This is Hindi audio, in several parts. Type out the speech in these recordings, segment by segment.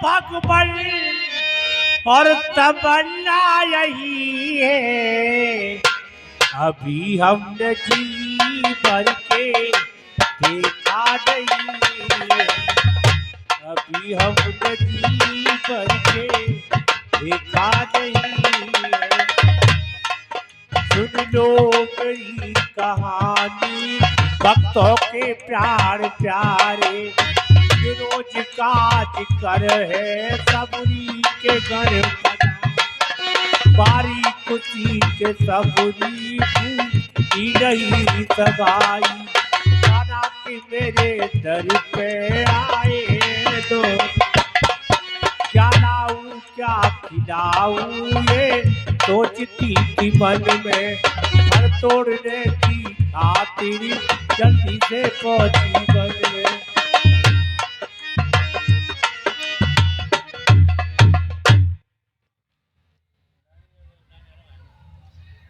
भगवान और तमन्ना यही है, अभी हमने जी भर के देखा नहीं, अभी हमने जी भर के देखा नहीं। सुन लो मेरी कहानी, भक्तों के प्यार प्यारे, रोज काज कर है सबरी के घर, बारी खुशी के सबरी की नहीं सगाई, खाना कि मेरे दर पे आए तो क्या लाऊं क्या खिलाऊं ये सोचती थी मन में, घर तोड़ने की खातिर जल्दी से पहुंची बन में।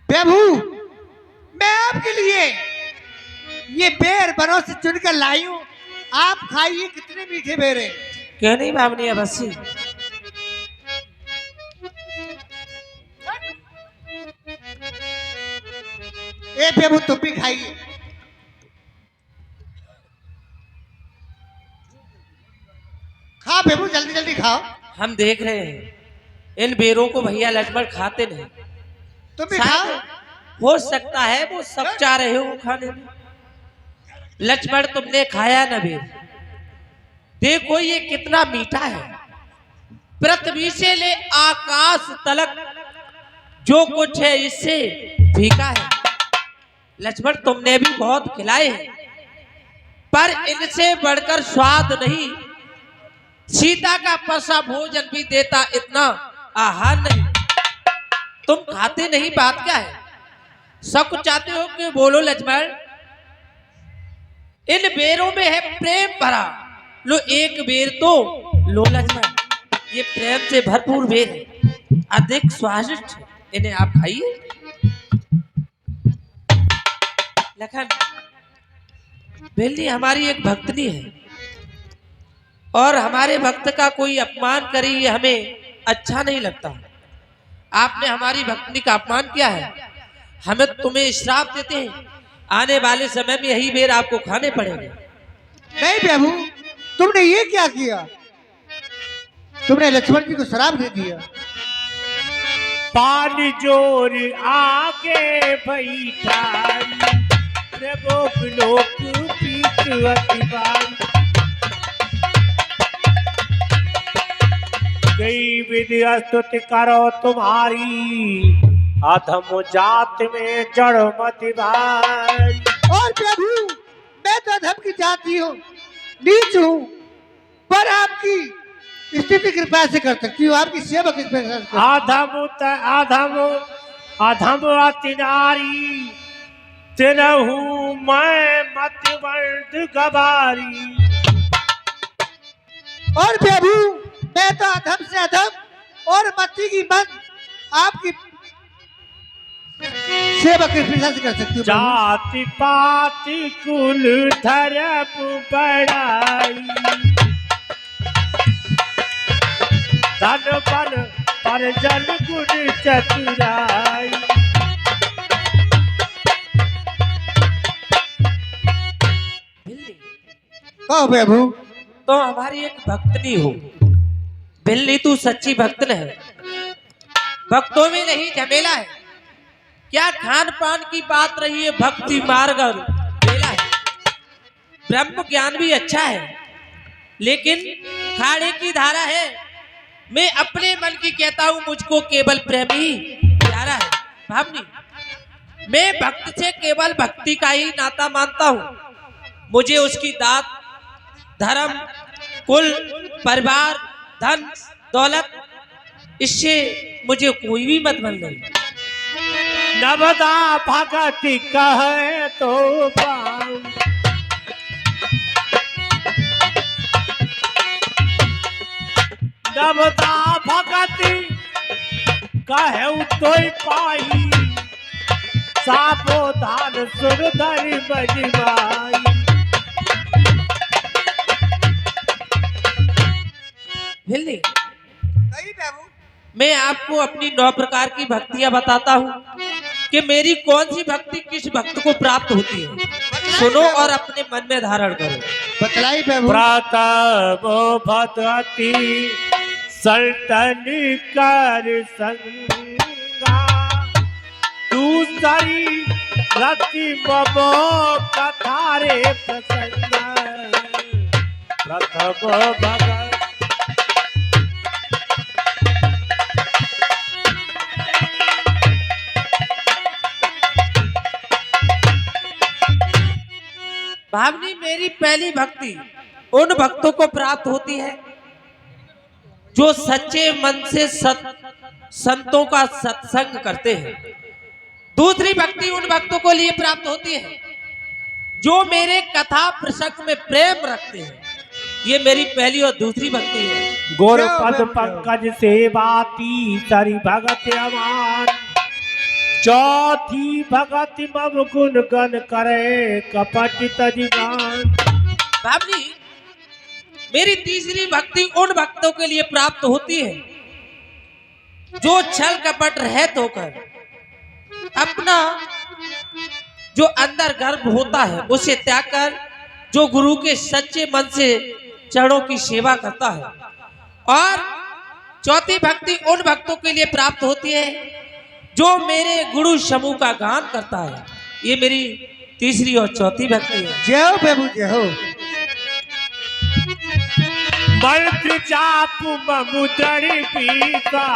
प्रभु, मैं आपके लिए ये बेर बनों से चुनकर लाई हूँ, आप खाइए। कितने मीठे बेर हैं। क्यों नहीं बाबनी अवश्य। ए प्रभु, तुम भी खाइए। खाओ प्रभु, जल्दी जल्दी खाओ। हम देख रहे हैं इन बेरों को भैया लक्ष्मण खाते नहीं, तुम भी खाओ। हो सकता है वो सब चाह रहे हो खाने में। लक्ष्मण तुमने खाया न बेर, देखो ये कितना मीठा है, पृथ्वी से ले आकाश तलक जो कुछ है इससे फीका है। लक्ष्मण तुमने भी बहुत खिलाए हैं, पर इनसे बढ़कर स्वाद नहीं। सीता का पसा भोजन भी देता इतना आहार नहीं। तुम खाते नहीं, बात क्या है? सब कुछ चाहते हो कि बोलो लक्ष्मण। इन बेरों में है प्रेम भरा, लो एक बेर तो लो लक्ष्मण, ये प्रेम से भरपूर बेर है, अधिक स्वादिष्ट, इन्हें आप खाइए। लखन, बेली हमारी एक भक्तनी है और हमारे भक्त का कोई अपमान करे ये हमें अच्छा नहीं लगता। आपने हमारी भक्तनी का अपमान किया है, हमें तुम्हें श्राप देते हैं, आने वाले समय में यही बेर आपको खाने पड़ेंगे। नहीं प्रभु, तुमने ये क्या किया? तुमने लक्ष्मण जी को श्राप दे दिया। पानी जोर आगे बैठा प्रभु लोक पीत अतिवाई, कई विधि स्तुति करो तुम्हारी, अधम जात में जड़ मत भाई। और प्रभु, मैं तो अधम की जाति हूँ, नीच हूँ, पर आपकी स्थिति कृपा से कर सकती हूँ, आपकी सेवा किस प्रकार से? अधम अति नारी, तिनहु मैं मतवर्द गवारी। और प्रभु, मैं तो अधम से अधम और मती की मन, आपकी सेवा किस प्रकार से कर सकती हूँ? जाति पाति कुल धर्म बढ़ाई, धन बल परजन गुण चतुराई। कहो प्रभु। तो हमारी एक भक्तनी हो, बिल्ली तू सच्ची भक्तन है, भक्तों में नहीं झमेला है। क्या खान पान की बात रही है, भक्ति मार्ग मेला है। ब्रह्म ज्ञान भी अच्छा है, लेकिन खाड़े की धारा है। मैं अपने मन की कहता हूं, मुझको केवल प्रेम ही प्यारा है। भावनी, मैं भक्त से केवल भक्ति का ही नाता मानता हूं। मुझे उसकी दात, धर्म, कुल, परिवार, धन, दौलत, इससे मुझे कोई भी मतलब नहीं। नवदा भगति कहे तो पाऊं, नवदा भगति कहे तो पाई, सावधान सुरधरि बजवाई। भिल्ली, कही बाबू। मैं आपको अपनी 9 प्रकार की भक्तियां बताता हूँ कि मेरी कौन सी भक्ति किस भक्त को प्राप्त होती है। सुनो और अपने मन में धारण करो। बतलाई बाबू। प्रताप भगति सल्तन कर संगा, दूसरी रति बबो कथारे प्रसंग, प्रथम भगत भावनी, मेरी पहली भक्ति उन भक्तों को प्राप्त होती है जो सच्चे मन से संतों का सत्संग करते हैं। दूसरी भक्ति उन भक्तों को लिए प्राप्त होती है जो मेरे कथा प्रसंग में प्रेम रखते हैं। ये मेरी पहली और दूसरी भक्ति है। गोरपद पंकज सेवाती सरी भगत अमान, चौथी भगति मम गुण गण करे कपट तजिगान। भावनी, मेरी तीसरी भक्ति उन भक्तों के लिए प्राप्त होती है जो छल कपट रहित होकर अपना जो अंदर गर्भ होता है उसे त्याग कर जो गुरु के सच्चे मन से चरणों की सेवा करता है। और चौथी भक्ति उन भक्तों के लिए प्राप्त होती है जो मेरे गुरु समूह का गान करता है। ये मेरी तीसरी और चौथी भक्ति है। जय हो बाबू, जय हो। मंत्र जाप मुद्री पीता,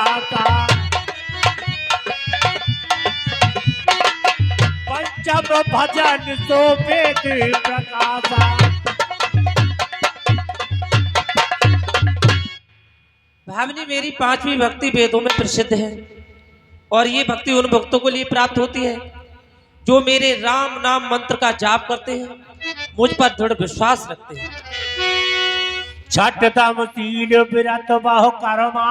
पंचम भजन सो वेद प्रकाशा। भावनी, मेरी पांचवी भक्ति वेदों में प्रसिद्ध है और ये भक्ति उन भक्तों को लिए प्राप्त होती है जो मेरे राम नाम मंत्र का जाप करते हैं, मुझ पर दृढ़ विश्वास रखते हैं। छठ तम शील विरत बहु कर्मा,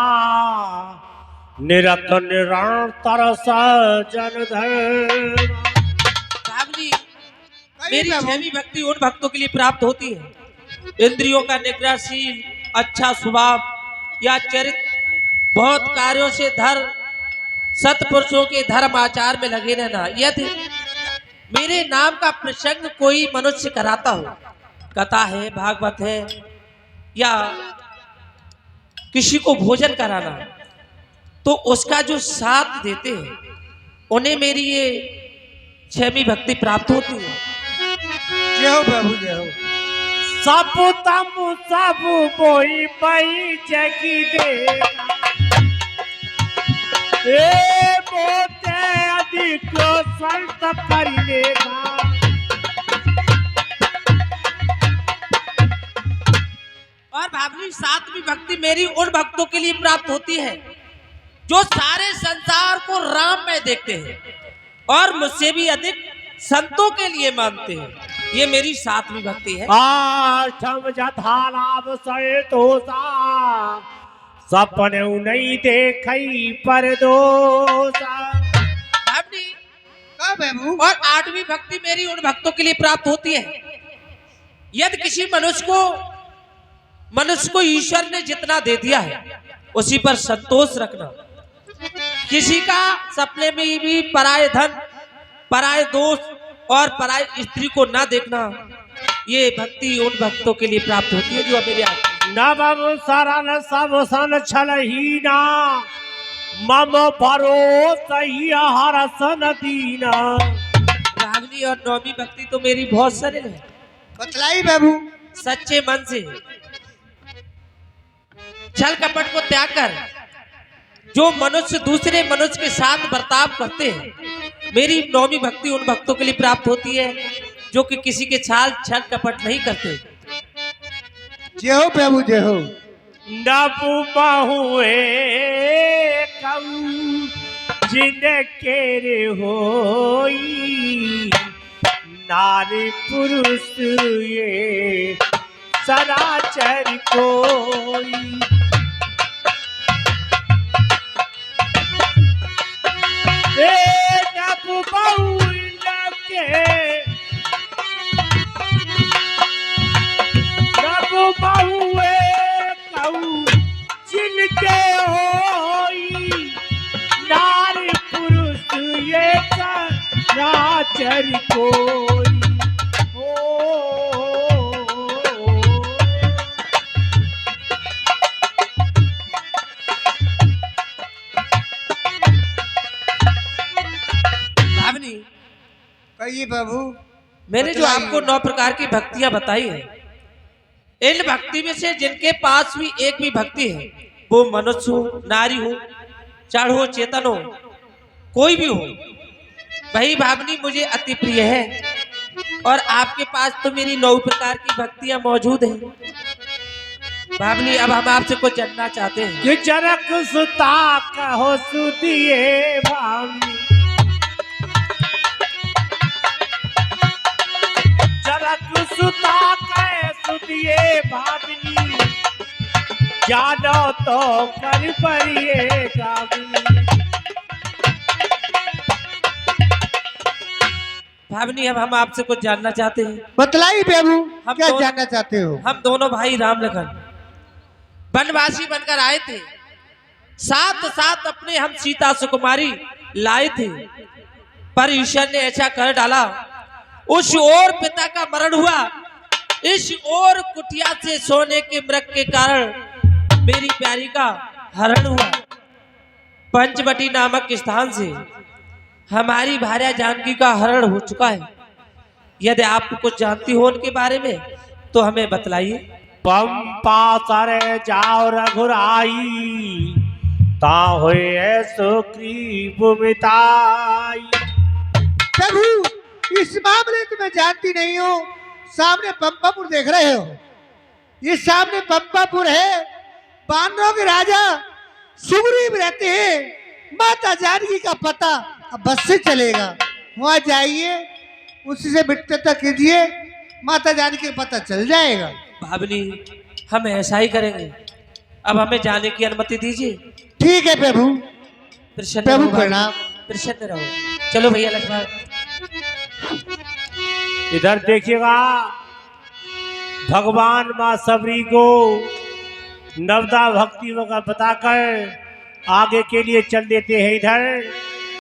निरत निरंतर सजन धर्म। भावनी, मेरी छठवीं भक्ति उन भक्तों के लिए प्राप्त होती है इंद्रियों का निग्रहशील, अच्छा स्वभाव या चरित्र, बहुत कार्यों से धर, सत्पुरुषों के धर्म आचार में लगे रहना। यदि मेरे नाम का प्रसंग कोई मनुष्य कराता हो, कथा है, भागवत है या किसी को भोजन कराना, तो उसका जो साथ देते हैं उन्हें मेरी ये छठवीं भक्ति प्राप्त होती है। जय हो बाबू, जय हो। सब तम सब बोई बई जगी दे, ए मोते अधिक संत करिलेगा। और भावनी, सातवीं भक्ति मेरी उन भक्तों के लिए प्राप्त होती है जो सारे संसार को राम में देखते हैं और मुझसे भी अधिक संतों के लिए मानते हैं। ये मेरी सातवीं भक्ति है। आठम जथालाभ संतोषा, सपने नहीं देखई पर दोषा। भावनी, कब बाबू? और आठवीं भक्ति मेरी उन भक्तों के लिए प्राप्त होती है यदि किसी मनुष्य को ईश्वर ने जितना दे दिया है उसी पर संतोष रखना, किसी का सपने में भी पराये धन, पराये दोस्त और पराये स्त्री को ना देखना। ये भक्ति उन भक्तों के लिए प्राप्त होती है जो मेरे नवम शरण सब सन छलहीना, मम भरोस हर सन दीना। भावनी, और नौवीं भक्ति तो मेरी बहुत सरल है। बतलाई बाबू। सच्चे मन से छल कपट को त्याग कर जो मनुष्य दूसरे मनुष्य के साथ बर्ताव करते हैं, मेरी नौवीं भक्ति उन भक्तों के लिए प्राप्त होती है जो कि किसी के छल कपट नहीं करते। जय हो प्रभु, जय हो। नबु बहुए जिनके रे होई, नारी पुरुष ये सराचर कोई। नबु बहुए नबु बहुए साचर कोई। ओ भावनी, कहिए प्रभु। मैंने जो आपको 9 प्रकार की भक्तियां बताई है, इन भक्ति में से जिनके पास भी एक भी भक्ति है, वो मनुष्य हो, नारी हो, जड़ हो, चेतन हो, कोई भी हो, वही भावनी मुझे अति प्रिय है। और आपके पास तो मेरी 9 प्रकार की भक्तियां मौजूद हैं। भावनी, अब हम आपसे कुछ जानना चाहते हैं कि जनक सुता कहो सुदिए भावनी, जनक सुता कहे सुदिए भावनी, जानो तो कर परिए गावनी। भावनी, अब हम आपसे कुछ जानना चाहते हैं। बतलाइए प्रभु, हम क्या दोनों- जानना चाहते हो? हम दोनों भाई राम लखन वनवासी बनकर आए थे, साथ साथ अपने हम सीता सुकुमारी लाए थे, पर ईश्वर ने ऐसा कर डाला, उस ओर पिता का मरण हुआ, इस ओर कुटिया से सोने के मृग के कारण मेरी प्यारी का हरण हुआ। पंचवटी नामक स्थान से हमारी भार्या जानकी का हरण हो चुका है। यदि आप कुछ जानती हो उनके बारे में तो हमें बतलाइए। पंपा सरे जाओ रघुराई, ता होए सुग्रीव मिताई। प्रभु, इस मामले तो मैं जानती नहीं हूँ। सामने पंपापुर देख रहे हो, ये सामने पंपापुर है। बानरों के राजा सुग्रीव रहते हैं। माता जानकी का पता अब बस से चलेगा, वहां जाइए, उसी से मित्रता कीजिए, माता जानकी का पता चल जाएगा। भावनी, हम ऐसा ही करेंगे। अब हमें जाने की अनुमति दीजिए। ठीक है प्रभु। प्रसन्न प्रभु रहो भाई, प्रणाम। प्रसन्न रहो। चलो भैया लक्ष्मण। इधर देखिएगा, भगवान माँ सबरी को नवदा भक्ति का बताकर आगे के लिए चल देते हैं। इधर